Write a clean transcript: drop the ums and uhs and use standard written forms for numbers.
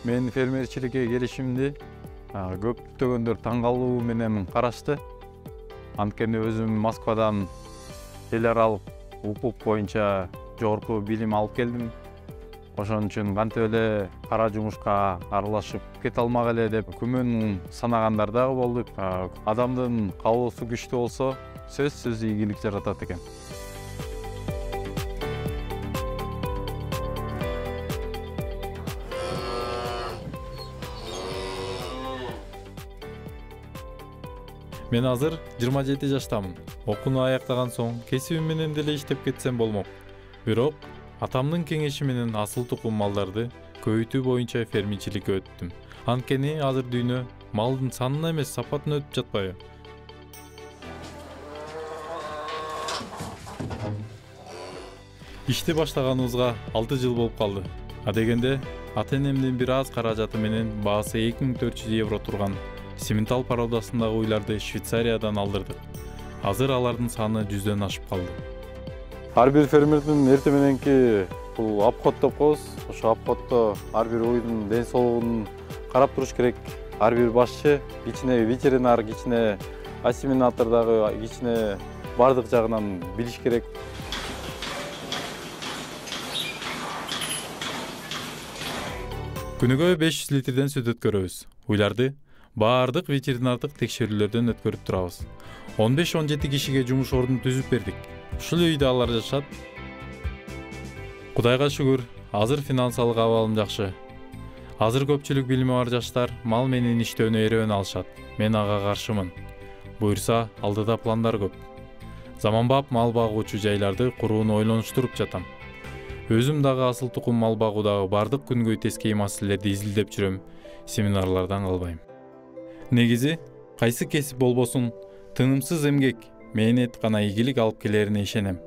Мен фермерчиликке келишимди көптөгөндөр таң калуу менен карашты. Анткени өзүм Москвадан эл аралык укук боюнча жогорку билим алып келдим. Ошон үчүн кантип эле кара жумушка аралашып кете алмак эле деп күмөн санагандар дагы болду. Адамдын каалоосу күчтүү болсо, сөзсүз ийгилик жаратат экен. Мен азыр 27 жаштамын. Окууну аяктаган соң кесибим менен деле иштеп кетсем болмок. Бирок атамдын кеңеши менен асыл тукум малдарды көбөйтүү боюнча фермичиликке өттүм. Анткени азыр дүйнө малдын санына эмес, сапатына өтүп жатпайбы? Ишти баштаганыбызга 6 жыл болуп калды. Дегенде ата-энемдин бир аз каражаты менен баасы 2400 евро турган Симментал породасындагы уйларды Швейцариядан алдырдык. Азыр алардын саны 100дөн ашып калды. Ар бир фермердин эртең мененки бул обход деп коебуз. Ошо обходдо ар бир уйдун ден соолугун карап туруш керек. Ар бир башчы, кичине ветеринар, кичине ассимилятор дагы, кичине бардык жагынан билиш керек. Күнүгө 500 литрден сүт өткөрөбүз. Уйларды баардык ветеринардык текшерүүлөрдөн өткөрүп турабыз. 15-17 кишиге жумуш ордун түзүп бердик. Ушул үйдө алар жашат. Кудайга шүгүр, азыр финансалык абалым жакшы. Азыр көпчүлүк билими бар жаштар мал менен иштөөнү эребен алышат. Мен ага каршымын. Буйрса, алдыда пландар көп. Заманбап мал багуучу жайларды курууну ойлонуштуруп жатам. Өзүм дагы асыл тукум мал багуудагы бардык күнгөй тескей маселелерди изилдеп жүрөм. Семинарлардан калбайм. Негизи, кайсы кесип болбосун, тынымсыз эмгек, мээнет гана ийгилик алып келерине ишенем.